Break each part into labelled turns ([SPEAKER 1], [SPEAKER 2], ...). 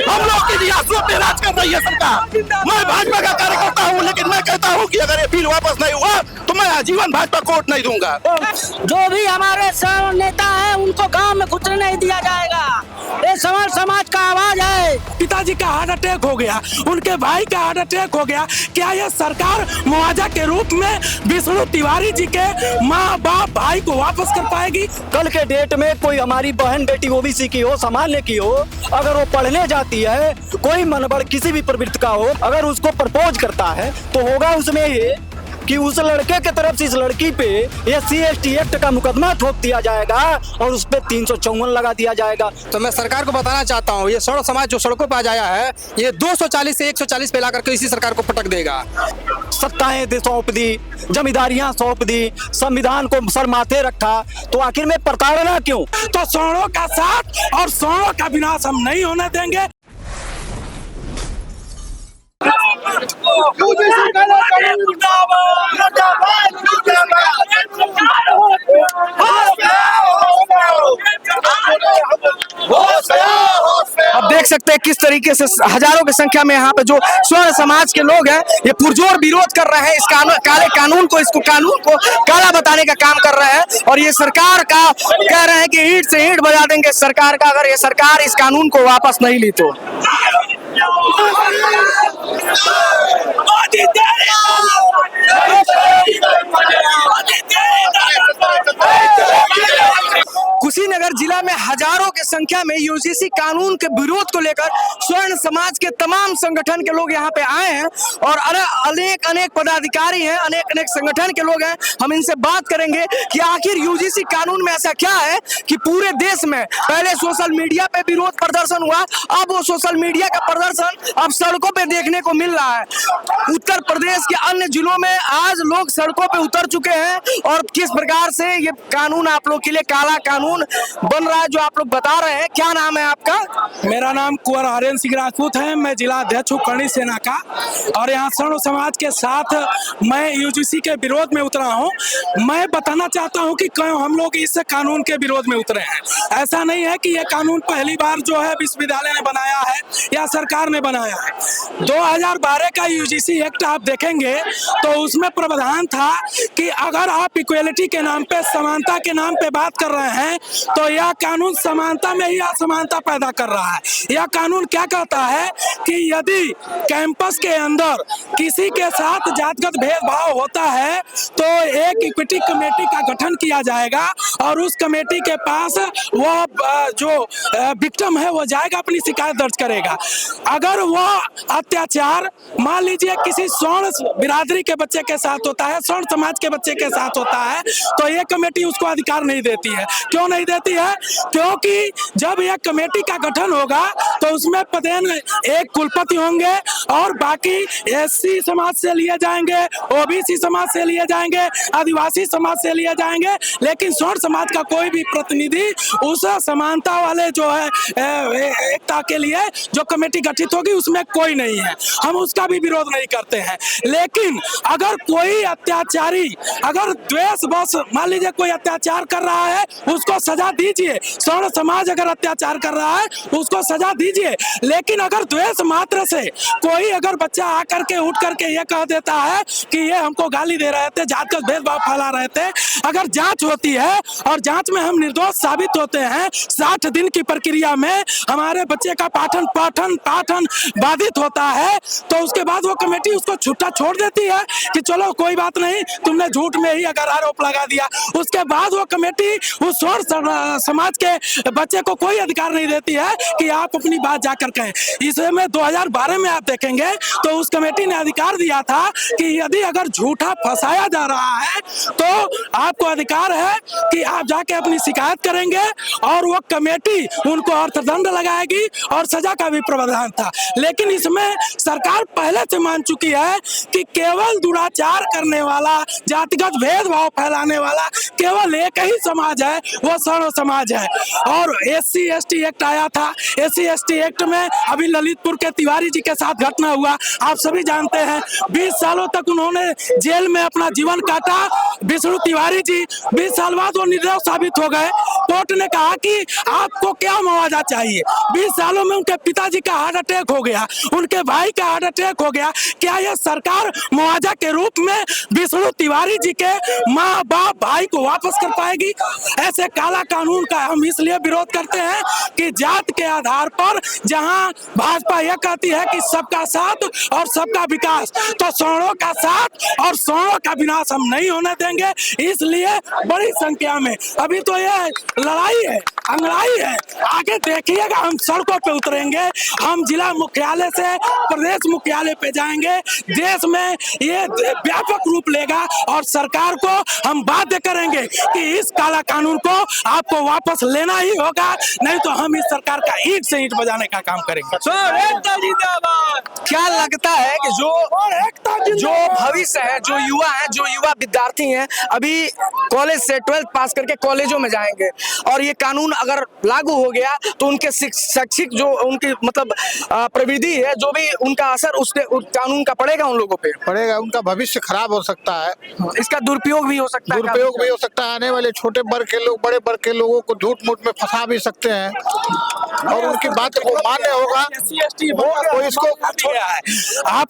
[SPEAKER 1] हम लोग की रियासतों पे राज कर रही है सरकार। मैं भाजपा का कार्यकर्ता हूँ, लेकिन मैं कहता हूँ कि अगर ये बिल वापस नहीं हुआ तो मैं आजीवन भाजपा को वोट नहीं दूंगा।
[SPEAKER 2] जो भी हमारे नेता है उनको गांव में घुसने नहीं दिया जाएगा। ये समाज समाज का आवाज है।
[SPEAKER 3] पिताजी का हार्ट अटैक हो गया, उनके भाई का हार्ट अटैक हो गया। क्या यह सरकार मुआवजा के रूप में विष्णु तिवारी जी के माँ बाप भाई को वापस कर पाएगी?
[SPEAKER 4] कल के डेट में कोई हमारी बहन बेटी ओबीसी की हो, सामान्य की हो, अगर वो पढ़ने जाती है, कोई मनबड़ किसी भी प्रवृत्ति का हो, अगर उसको प्रपोज करता है तो होगा उसमें ये कि उस लड़के के तरफ से इस लड़की पे SC/ST एक्ट का मुकदमा ठोक दिया जाएगा और उस पे 354 लगा दिया जाएगा।
[SPEAKER 5] तो मैं सरकार को बताना चाहता हूँ, ये सड़ समाज जो सड़कों पर आ जाया है, ये 240 से 140 पे लाकर के इसी सरकार को पटक देगा।
[SPEAKER 4] सत्ताएं सौंप दी, जमींदारियां सौंप दी, संविधान को सर माथे रखा, तो आखिर में प्रताड़ना क्यों?
[SPEAKER 3] तो सौड़ों का साथ और सौड़ों का विनाश हम नहीं होने देंगे।
[SPEAKER 5] अब देख सकते हैं किस तरीके से हजारों की संख्या में यहाँ पे जो स्वर्ण समाज के लोग हैं, ये पुरजोर विरोध कर रहे हैं इस काले कानून को काला बताने का काम कर रहे हैं। और ये सरकार का कह रहे हैं कि ईंट से ईंट बजा देंगे सरकार का, अगर ये सरकार इस कानून को वापस नहीं ली तो। कुशीनगर जिला में हजारों की संख्या में यूजीसी कानून के विरोध को लेकर स्वर्ण समाज के तमाम संगठन के लोग यहाँ पे आए हैं और अनेक पदाधिकारी हैं, अनेक संगठन के लोग हैं। हम इनसे बात करेंगे कि आखिर यूजीसी कानून में ऐसा क्या है कि पूरे देश में पहले सोशल मीडिया पे विरोध प्रदर्शन हुआ, अब वो सोशल मीडिया का प्रदर्शन अब सड़कों पे देखने को मिल रहा है। उत्तर प्रदेश के अन्य जिलों में आज लोग सड़कों पे उतर चुके हैं और किस प्रकार से ये कानून आप लोग के लिए काला कानून बन रहा है जो आप लोग बता रहे हैं। क्या नाम है आपका?
[SPEAKER 3] मेरा नाम कुंवर हरेंद्र सिंह राजपूत है, मैं जिला अध्यक्ष हूँ करणी सेना का और यहाँ स्वर्ण समाज के साथ मैं यूजीसी के विरोध में उतरा हूँ। मैं बताना चाहता हूँ कि क्यों हम लोग इस कानून के विरोध में उतरे हैं। ऐसा नहीं है कि यह कानून पहली बार जो है विश्वविद्यालय ने बनाया है या सरकार ने बनाया है। 2012 का यूजीसी एक्ट आप देखेंगे तो उसमें प्रावधान था कि अगर आप इक्वलिटी के नाम पे, समानता के नाम पे बात कर रहे हैं तो यह कानून समानता में ही असमानता पैदा कर रहा है। यह कानून क्या कहता है कि यदि कैंपस के अंदर किसी के साथ जातिगत भेदभाव होता है तो एक इक्विटी कमेटी का गठन किया जाएगा और उस कमेटी के पास वह जो विक्टिम है वो जाएगा, अपनी शिकायत दर्ज करेगा। अगर वह अत्याचार मान लीजिए किसी स्वर्ण बिरादरी के बच्चे के साथ होता है, स्वर्ण समाज के बच्चे के साथ होता है, तो ये कमेटी उसको अधिकार नहीं देती है। क्यों नहीं देती है? क्योंकि जब यह कमेटी का गठन होगा तो उसमें पदेन एक कुलपति होंगे और बाकी SC समाज से लिए जाएंगे, OBC समाज से लिए जाएंगे, आदिवासी समाज से लिए जाएंगे, लेकिन स्वर्ण समाज का कोई भी प्रतिनिधि उस समानता वाले जो है एकता के लिए जो कमेटी गठित होगी उसमें कोई नहीं है। हम उसका भी विरोध नहीं करते हैं। लेकिन अगर कोई अत्याचारी, अगर द्वेष बस मान लीजिए कोई अत्याचार कर रहा है उसको सजा दीजिए। स्वर्ण समाज अगर अत्याचार कर रहा है उसको सजा दीजिए, लेकिन अगर द्वेष मात्र से कोई अगर बच्चा आकर के उठ करके ये कह देता है कि ये हमको गाली दे रहे थे, जातिगत भेदभाव फैला रहे थे, अगर जांच होती है और जांच में हम निर्दोष साबित होते हैं, 60 दिन की प्रक्रिया में हमारे बच्चे का पाठन बाधित होता है, तो उसके बाद वो कमेटी उसको छुट्टा छोड़ देती है कि चलो कोई बात नहीं, तुमने झूठ में ही अगर आरोप लगा दिया। उसके बाद वो कमेटी उस स्वर्ण समाज के बच्चे को कोई अधिकार नहीं देती है कि आप अपनी बात जाकर कहें। इसमें 2012 में आप देखेंगे तो उस कमेटी ने अधिकार दिया था कि यदि अगर झूठा फंसाया जा रहा है तो आपको अधिकार है कि आप जाके अपनी शिकायत करेंगे और वो कमेटी उनको अर्थदंड लगाएगी और सजा का भी प्रावधान था। लेकिन इसमें सरकार पहले से मान चुकी है कि केवल दुराचार करने वाला, जातिगत भेदभाव फैलाने वाला केवल एक ही समाज है, वो स्वर्ण समाज है। और SC/ST एक्ट आया था, SC/ST एक्ट में अभी ललितपुर के तिवारी जी के साथ घटना हुआ, आप सभी जानते हैं। 20 सालों तक उन्होंने जेल में अपना जीवन काटा विष्णु तिवारी जी 20 साल बाद वो निर्दोष साबित हो गए। कोर्ट ने कहा कि आपको क्या मुआवजा चाहिए। 20 सालों में उनके पिताजी का हार्ट अटैक हो गया, उनके भाई का हार्ट अटैक हो गया। क्या यह सरकार मुआवजा के रूप में विष्णु तिवारी जी के माँ बाप भाई को वापस कर पाएगी? ऐसे काला कानून का हम इसलिए विरोध करते हैं कि जात के आधार पर जहां भाजपा यह कहती है कि सबका साथ और सबका विकास, तो सवर्णों का साथ और सवर्णों का विनाश हम नहीं होने देंगे। इसलिए बड़ी संख्या में अभी तो यह लड़ाई है, अंगड़ाई है, आगे देखिएगा हम सड़कों पे उतरेंगे, हम जिला मुख्यालय से प्रदेश मुख्यालय पे जाएंगे। देश में ये व्यापक रूप लेगा और सरकार को हम बाध्य करेंगे कि इस काला कानून को आपको वापस लेना ही होगा, नहीं तो हम इस सरकार का ईंट से ईंट बजाने का काम करेंगे।
[SPEAKER 5] क्या लगता है कि जो भविष्य है, जो युवा विद्यार्थी हैं, अभी कॉलेज से 12th पास करके कॉलेजों में जाएंगे और ये कानून अगर लागू हो गया तो उनके शैक्षिक जो उनकी मतलब प्रविधि है, जो भी उनका असर उस कानून का पड़ेगा, उन लोगों पे
[SPEAKER 6] पड़ेगा। उनका भविष्य खराब हो सकता है,
[SPEAKER 5] इसका दुरुपयोग भी हो सकता है।
[SPEAKER 6] दुरुपयोग भी हो सकता है। आने वाले छोटे वर्ग के लोग बड़े वर्ग के लोगों को झूठ मूठ में फंसा भी सकते हैं और उनकी बात को मान्य होगा वो इसको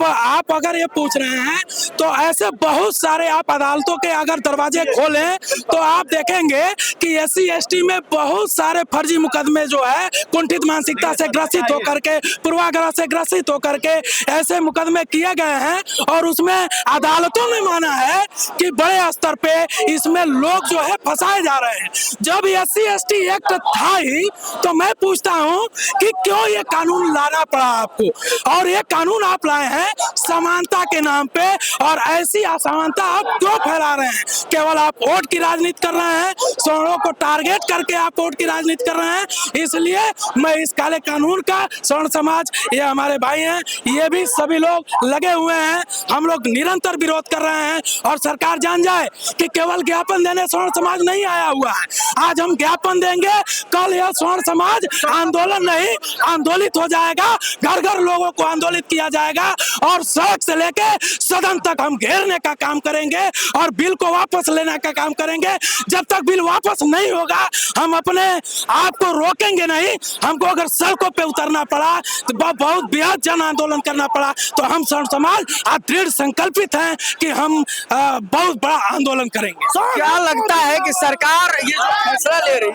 [SPEAKER 3] आप अगर ये पूछ रहे हैं तो ऐसे बहुत सारे आप अदालतों के अगर दरवाजे खोलें तो आप देखेंगे कि SC ST में बहुत सारे फर्जी मुकदमे जो है कुंठित मानसिकता से ग्रसित होकर के, पूर्वाग्रह से ग्रसित होकर के ऐसे मुकदमे किए गए हैं और उसमें अदालतों ने माना है कि बड़े स्तर पे इसमें लोग जो है फंसाए जा रहे हैं। जब SC ST एक्ट था ही तो मैं पूछता हूं कि क्यों ये कानून लाना पड़ा आपको, और ये कानून आप लाए हैं समानता के नाम पे, और ऐसी असमानता आप क्यों फैला रहे हैं? केवल आप वोट की राजनीति कर रहे हैं, सवर्णों को टारगेट करके आप वोट की राजनीति कर रहे हैं। इसलिए मैं इस काले कानून का स्वर्ण समाज, ये हमारे भाई हैं, ये भी सभी लोग लगे हुए हैं, हम लोग निरंतर विरोध कर रहे हैं। और सरकार जान जाए कि केवल ज्ञापन देने स्वर्ण समाज नहीं आया हुआ है। आज हम ज्ञापन देंगे, कल यह स्वर्ण समाज आंदोलन नहीं आंदोलित हो जाएगा, घर घर लोगों को आंदोलित किया जाएगा और सड़क से लेके सदन तक हम घेरने का काम करेंगे और बिल को वापस लेने का काम करेंगे। जब तक बिल वापस नहीं होगा हम अपने आप को रोकेंगे नहीं। हमको अगर सड़कों पे उतरना पड़ा तो बहुत बृहद जन आंदोलन करना पड़ा तो हम स्वर्ण समाज आज दृढ़ संकल्पित हैं कि हम बहुत बड़ा आंदोलन करेंगे।
[SPEAKER 5] क्या लगता है कि सरकार ये जो फैसला ले रही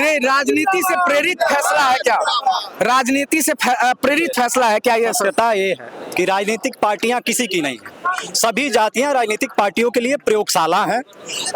[SPEAKER 5] है, राजनीति से प्रेरित फैसला है क्या? राजनीति से प्रेरित फैसला है क्या? ये
[SPEAKER 4] सत्यता ये है कि राजनीतिक पार्टियां किसी की नहीं है, सभी जातियां राजनीतिक पार्टियों के लिए प्रयोगशाला हैं।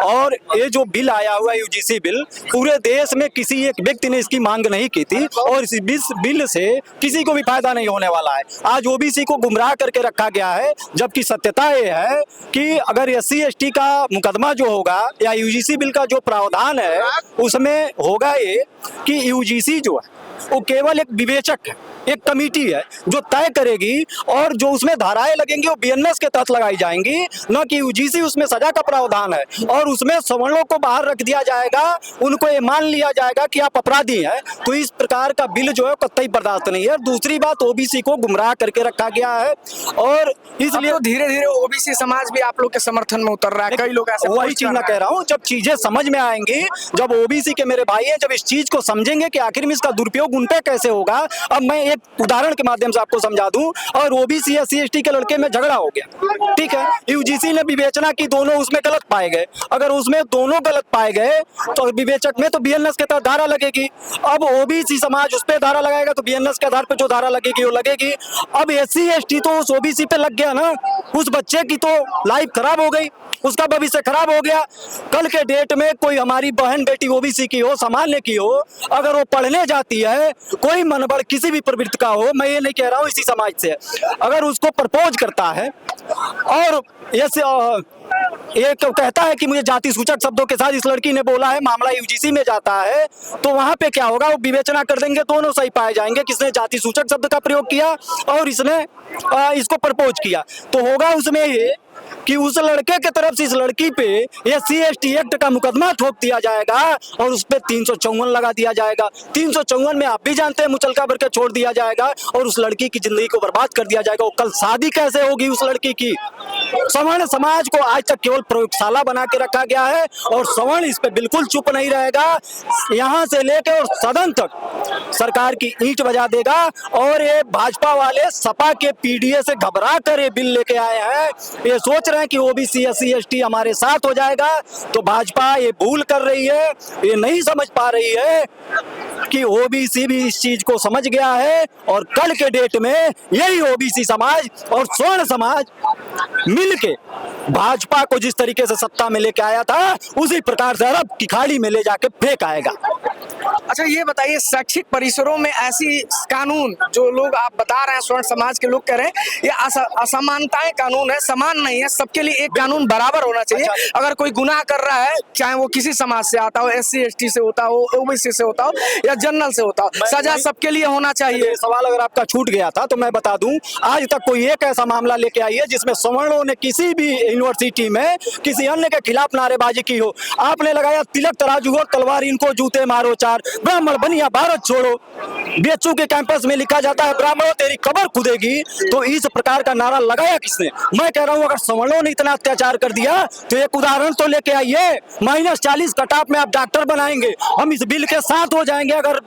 [SPEAKER 4] और ये जो बिल आया हुआ UGC बिल, पूरे देश में किसी एक व्यक्ति ने इसकी मांग नहीं की थी और इस बिल से किसी को भी फायदा नहीं होने वाला है। आज OBC को गुमराह करके रखा गया है, जबकि सत्यता ये है कि अगर SC ST का मुकदमा जो होगा या UGC बिल का जो प्रावधान है उसमें होगा ये कि UGC जो है वो केवल एक विवेचक है, एक कमेटी है जो तय करेगी और जो उसमें धाराएं लगेंगी वो BNS के तहत लगाई जाएंगी, न कि UGC उसमें सजा का प्रावधान है। और उसमें सवर्णों को बाहर रख दिया जाएगा, उनको ये मान लिया जाएगा कि आप अपराधी हैं। तो इस प्रकार का बिल जो है कतई बर्दाश्त नहीं है। दूसरी बात, OBC को गुमराह करके रखा गया है और इसलिए
[SPEAKER 5] तो धीरे धीरे OBC समाज भी आप लोग के समर्थन में उतर रहा है। कई लोग ऐसे,
[SPEAKER 4] वही चीज मैं कह रहा हूँ, जब चीजें समझ में आएंगी, जब OBC के मेरे भाई हैं जब इस चीज को समझेंगे कि आखिर में इसका दुरुपयोग उन पे कैसे होगा। अब मैं एक उदाहरण के माध्यम से आपको समझा दूं, और OBC SC ST के लड़के में झगड़ा हो गया, ठीक है, UGC ने विवेचना की, दोनों उसमें गलत पाए गए। अगर उसमें दोनों गलत पाए गए तो विवेचक में तो BNS के तहत धारा लगेगी। अब OBC समाज उस पर धारा लगाएगा तो BNS के आधार पर जो धारा लगेगी वो लगेगी। अब SC ST तो उस OBC पे लग गया ना, उस बच्चे की तो लाइफ खराब हो गई, उसका भविष्य खराब हो गया। कल के डेट में कोई हमारी बहन बेटी OBC की हो, संभालने की हो, अगर वो पढ़ने जाती है, कोई मनबड़ किसी भी प्रवृत्ति का हो, मैं ये नहीं कह रहा हूँ इसी समाज से, अगर उसको प्रपोज करता है और ये कहता है कि मुझे जाति सूचक शब्दों के साथ इस लड़की ने बोला है, मामला UGC में जाता है, तो वहां पे क्या होगा, वो विवेचना कर देंगे, दोनों सही पाए जाएंगे, किसने जाति सूचक शब्द का प्रयोग किया और इसने इसको प्रपोज किया। तो होगा उसमें ये कि उस लड़के के तरफ से इस लड़की पे SC ST एक्ट का मुकदमा ठोक दिया जाएगा और उस पे 354 लगा दिया जाएगा। 354 में आप भी जानते हैं मुचलका भर के छोड़ दिया जाएगा और उस लड़की की जिंदगी को बर्बाद कर दिया जाएगा। वो कल शादी कैसे होगी उस लड़की की? सवर्ण समाज को आज तक केवल प्रयोगशाला बना के रखा गया है और सवर्ण इस पे बिल्कुल चुप नहीं रहेगा। यहाँ से लेकर और सदन तक सरकार की ईंट बजा देगा। और ये भाजपा वाले सपा के पीडीए से घबरा कर ये बिल लेके आए हैं। ये सोच रहे हैं कि ओबीसी SC ST हमारे साथ हो जाएगा, तो भाजपा ये भूल कर रही है। ये नहीं समझ पा रही है कि ओबीसी भी इस चीज को समझ गया है और कल के डेट में यही ओबीसी समाज और स्वर्ण समाज मिलके भाजपा को जिस तरीके से सत्ता में लेके आया था उसी प्रकार से अरब की खाड़ी में ले जाके फेंक आएगा।
[SPEAKER 5] अच्छा ये बताइए, शैक्षिक परिसरों में ऐसी कानून जो लोग आप बता रहे हैं, स्वर्ण समाज के लोग कह रहे हैं ये असमानताएं कानून है, समान नहीं है, सबके लिए एक कानून बराबर होना चाहिए। अगर कोई गुनाह कर रहा है, चाहे वो किसी समाज से आता हो, SC ST से होता हो, ओबीसी से होता हो या जनरल से होता हो, सजा सबके लिए होना चाहिए।
[SPEAKER 4] सवाल अगर आपका छूट गया था तो मैं बता दूं, आज तक कोई एक ऐसा मामला लेके आई है जिसमें सवर्णों ने किसी भी यूनिवर्सिटी में किसी अन्य के खिलाफ नारेबाजी की हो। आपने लगाया तिलक तराजू और तलवार, इनको जूते मारो चार, ब्राह्मण बनिया भारत छोड़ो। BHU के कैंपस में लिखा जाता है ब्राह्मणों तेरी कब्र खुदेगी। तो इस प्रकार का नारा लगाया किसने? मैं कह रहा हूं अगर सवर्णों ने इतना अत्याचार कर दिया तो एक उदाहरण तो लेके आइए। -40 कटऑफ में आप डॉक्टर बनाएंगे, हम इस बिल के साथ हो जाएंगे। अगर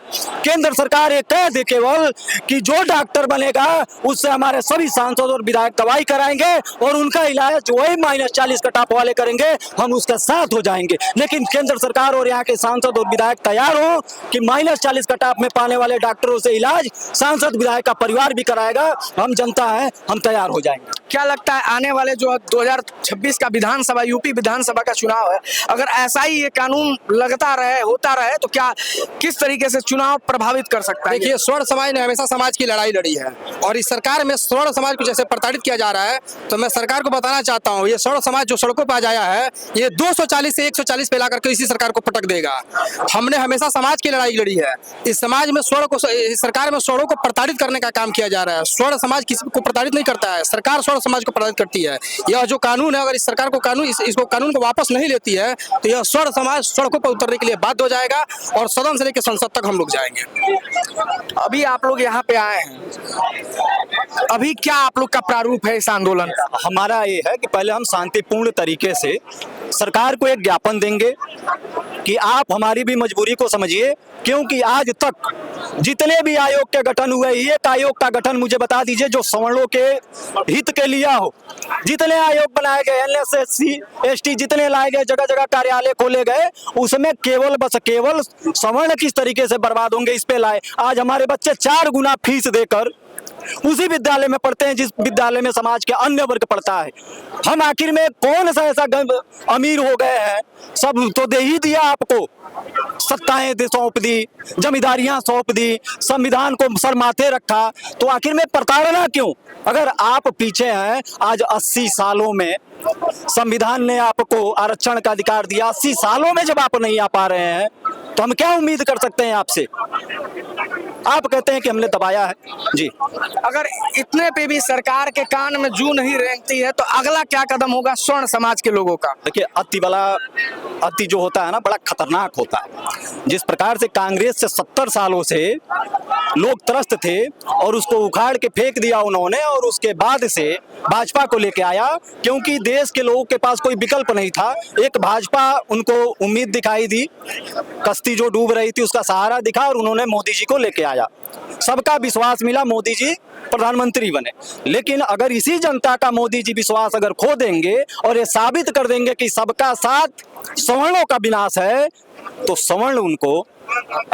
[SPEAKER 4] केंद्र सरकार ये कह दे केवल कि जो डॉक्टर बनेगा उससे हमारे सभी सांसद और विधायक दवाई कराएंगे और उनका इलाज वही -40 कटऑफ वाले करेंगे, हम उसके साथ हो जाएंगे। लेकिन केंद्र सरकार और यहाँ के सांसद और विधायक तैयार हो कि -40 कटऑफ में पाने वाले डॉक्टरों से इलाज सांसद विधायक का परिवार भी कराएगा, हम जनता है, हम तैयार हो जाएंगे।
[SPEAKER 5] क्या लगता है आने वाले जो 2026 का विधानसभा, यूपी विधानसभा का चुनाव है, अगर ऐसा ही ये कानून लगता रहे, होता रहे तो क्या किस तरीके से चुनाव प्रभावित कर सकता है?
[SPEAKER 7] देखिए, स्वर्ण समाज ने हमेशा समाज की लड़ाई लड़ी है और इस सरकार में स्वर्ण समाज को जैसे प्रताड़ित किया जा रहा है, तो मैं सरकार को बताना चाहता हूँ ये स्वर्ण समाज जो सड़कों पर आज आया है, ये 240 से 140 पे लाकर के इसी सरकार को पटक देगा। हमने हमेशा समाज की लड़ाई लड़ी है। इस समाज में स्वर्ण को, सरकार में स्वर्ण को प्रताड़ित करने का काम किया जा रहा है। स्वर्ण समाज किसी को प्रताड़ित नहीं करता है, सरकार स्वर्ण समाज को प्रताड़ित करती है। यह जो कानून है, अगर इस सरकार को इसको कानून को वापस नहीं लेती है तो यह स्वर्ण समाज सड़कों पर उतरने के लिए बाध्य हो जाएगा और सदन से लेकर संसद तक हम लोग जाएंगे।
[SPEAKER 5] अभी आप लोग यहाँ पे आए हैं, अभी क्या आप लोग का प्रारूप है इस आंदोलन?
[SPEAKER 4] हमारा ये है कि पहले हम शांतिपूर्ण तरीके से सरकार को एक ज्ञापन देंगे कि आप हमारी भी मजबूरी को समझिए, क्योंकि आज तक जितने भी आयोग के गठन हुए, एक आयोग का गठन मुझे बता दीजिए जो सवर्णों के हित के लिए हो। जितने आयोग बनाए गए, SC ST जितने लाए गए, जगह जगह कार्यालय खोले गए, उसमें केवल सवर्ण किस तरीके से बर्बाद होंगे इस पे लाए। आज हमारे बच्चे 4 गुना फीस देकर उसी विद्यालय में पढ़ते हैं जिस विद्यालय में समाज के अन्य वर्ग पढ़ता है। हम आखिर में कौन सा ऐसा अमीर हो गए हैं? सब तो दे ही दिया आपको, सत्ताएं सौंप दी, जमींदारियां सौंप दी, संविधान को सर माथे रखा, तो आखिर में प्रताड़ना क्यों? अगर आप पीछे हैं, आज 80 सालों में संविधान ने आपको आरक्षण का अधिकार दिया, 80 सालों में जब आप नहीं आ पा रहे हैं तो हम क्या उम्मीद कर सकते हैं आपसे? आप कहते हैं कि हमने दबाया है जी।
[SPEAKER 5] अगर इतने पे भी सरकार के कान में जू नहीं रेंगती है तो अगला क्या कदम होगा स्वर्ण समाज के लोगों का?
[SPEAKER 4] देखिए, अति जो होता है ना, बड़ा खतरनाक होता है। जिस प्रकार से कांग्रेस से 70 सालों से लोग त्रस्त थे और उसको उखाड़ के फेंक दिया उन्होंने, और उसके बाद से भाजपा को लेके आया, क्योंकि देश के लोगों के पास कोई विकल्प नहीं था। एक भाजपा उनको उम्मीद दिखाई दी, कश्ती जो डूब रही थी उसका सहारा दिखा और उन्होंने मोदी जी को लेके आया। सबका विश्वास मिला, मोदी जी प्रधानमंत्री बने। लेकिन अगर इसी जनता का मोदी जी विश्वास अगर खो देंगे और ये साबित कर देंगे कि सबका साथ सवर्णों का विनाश है, तो सवर्ण उनको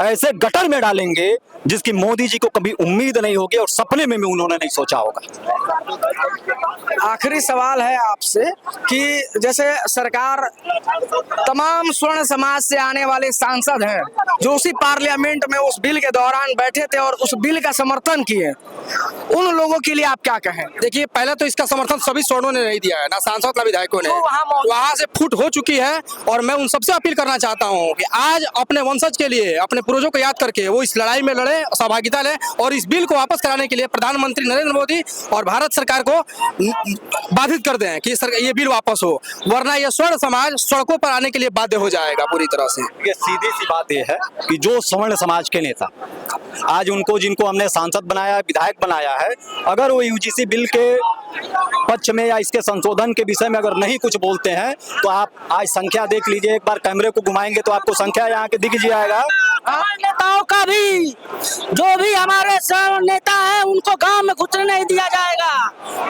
[SPEAKER 4] ऐसे गटर में डालेंगे जिसकी मोदी जी को कभी उम्मीद नहीं होगी और सपने में भी उन्होंने नहीं सोचा होगा।
[SPEAKER 5] आखिरी सवाल है आपसे कि जैसे सरकार तमाम स्वर्ण समाज से आने वाले सांसद हैं जो उसी पार्लियामेंट में उस बिल के दौरान बैठे थे और उस बिल का समर्थन किए, उन लोगों के लिए आप क्या कहें?
[SPEAKER 7] देखिए, पहले तो इसका समर्थन सभी सवर्णों ने नहीं दिया है, ना सांसद ना विधायकों ने। वहां से फुट हो चुकी है और मैं उन सबसे अपील करना चाहता हूं कि आज अपने वंशज के लिए, अपने पूर्वजों को याद करके वो इस लड़ाई में लड़े, सहभागिता लें और इस बिल को वापस कराने के लिए प्रधानमंत्री नरेंद्र मोदी और भारत सरकार को बाधित कर दें कि ये बिल वापस हो, वरना ये स्वर्ण समाज सड़कों पर आने के लिए बाध्य हो जाएगा पूरी तरह से।
[SPEAKER 4] ये सीधी सी बात ये है कि जो सवर्ण समाज के नेता आज जिनको हमने सांसद बनाया, विधायक बनाया है, अगर वो UGC बिल के पक्ष में या इसके संशोधन के विषय में अगर नहीं कुछ बोलते हैं तो आप आज संख्या देख लीजिए, एक बार कैमरे को घुमाएंगे तो आपको संख्या यहाँ के दिख जाएगा।
[SPEAKER 2] नेताओं का भी, जो भी हमारे नेता है उनको गांव में घुसने नहीं दिया जाएगा।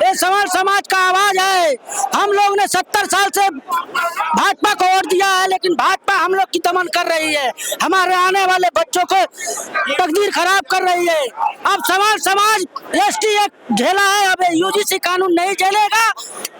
[SPEAKER 2] ये समर समाज का आवाज है। हम लोग ने 70 साल से भाजपा को वोट दिया है, लेकिन भाजपा हम लोग की दमन कर रही है, हमारे आने वाले बच्चों को तकदीर खराब कर रही है। अब समर समाज एसटी एक्ट झेला है, अब यूजीसी कानून नहीं झेलेगा।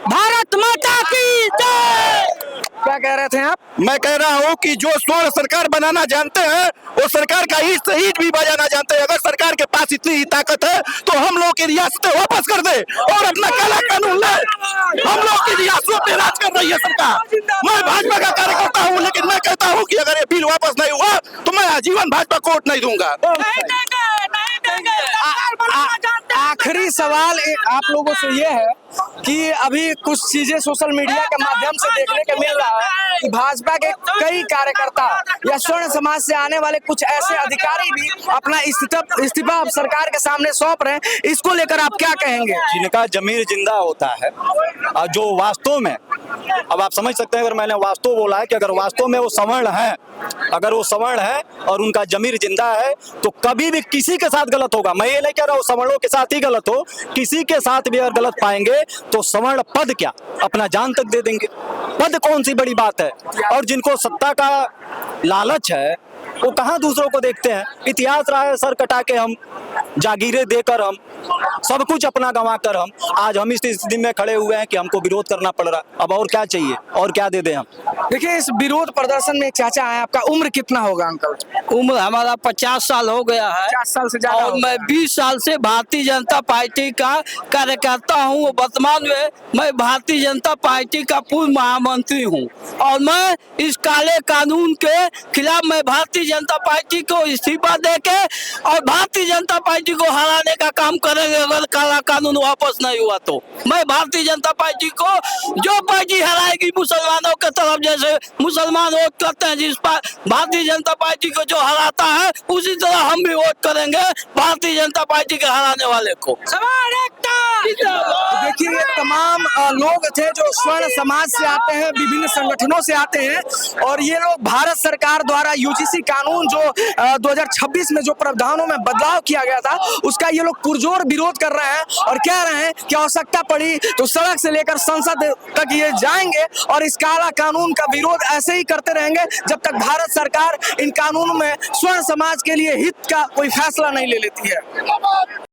[SPEAKER 2] भारत माता की जय।
[SPEAKER 5] क्या कह रहे थे आप?
[SPEAKER 1] मैं कह रहा हूँ कि जो स्वर्ण सरकार बनाना जानते हैं वो सरकार का ईंट भी बजाना जानते हैं। अगर सरकार के पास इतनी ही ताकत है तो हम लोग की रियासतें वापस कर दे और अपना काला कानून ले। हम लोग की रियासतों पे राज कर रही है सरकार। मैं भाजपा का कार्यकर्ता हूँ, लेकिन मैं कहता हूँ कि अगर ये बिल वापस नहीं हुआ तो मैं आजीवन भाजपा को वोट नहीं दूंगा।
[SPEAKER 5] आखिरी सवाल आप लोगों से ये है कि अभी कुछ चीजें सोशल मीडिया के माध्यम से देखने को मिल रहा है कि भाजपा के कई कार्यकर्ता या स्वर्ण समाज से आने वाले कुछ ऐसे अधिकारी भी अपना इस्तीफा अब सरकार के सामने सौंप रहे हैं। इसको लेकर आप क्या कहेंगे?
[SPEAKER 4] जिनका जमीर जिंदा होता है और जो वास्तव में, अब आप समझ सकते हैं अगर मैंने वास्तव बोला है कि अगर वास्तव में वो सवर्ण है, अगर वो सवर्ण है और उनका जमीर जिंदा है तो कभी भी किसी के साथ गलत होगा। मैं ये नहीं कह रहा हूँ सवर्णों के साथ ही गलत हो, किसी के साथ भी अगर गलत पाएंगे तो सवर्ण पद क्या अपना जान तक दे देंगे। पद कौन सी बड़ी बात है? और जिनको सत्ता का लालच है वो कहाँ दूसरों को देखते हैं। इतिहास रहा है सर कटा के हम, जागीरें देकर हम, सब कुछ अपना गंवा कर हम आज हम इस स्थिति में खड़े हुए हैं कि हमको विरोध करना पड़ रहा। अब और क्या चाहिए, और क्या दे दें हम?
[SPEAKER 5] देखिए, इस विरोध प्रदर्शन में एक चाचा है, आपका उम्र कितना होगा अंकल?
[SPEAKER 2] उम्र हमारा 50 साल हो गया है
[SPEAKER 5] 50 साल से ज्यादा
[SPEAKER 2] और मैं 20 साल से भारतीय जनता पार्टी का कार्यकर्ता हूँ। वर्तमान में मैं भारतीय जनता पार्टी का पूर्व महामंत्री हूँ और मैं इस काले कानून के खिलाफ मैं भारतीय जनता पार्टी को इस्तीफा देके और भारतीय जनता पार्टी को हराने का काम करेंगे। अगर काला कानून वापस नहीं हुआ तो मैं भारतीय जनता पार्टी को, जो पार्टी हराएगी मुसलमानों के तरफ, जैसे मुसलमान वोट करते हैं जिस पर भारतीय जनता पार्टी को जो हराता है, उसी तरह हम भी वोट करेंगे भारतीय जनता पार्टी के हराने वाले को।
[SPEAKER 5] देखिए, ये तमाम लोग थे जो स्वर्ण समाज से आते हैं, विभिन्न संगठनों से आते हैं और ये लोग भारत सरकार द्वारा यूजीसी कानून जो 2026 में जो प्रावधानों में बदलाव किया गया था उसका ये लोग पुरजोर विरोध कर रहे हैं और कह रहे हैं कि आवश्यकता पड़ी तो सड़क से लेकर संसद तक ये जाएंगे और इस काला कानून का विरोध ऐसे ही करते रहेंगे जब तक भारत सरकार इन कानूनों में स्वर्ण समाज के लिए हित का कोई फैसला नहीं ले लेती है।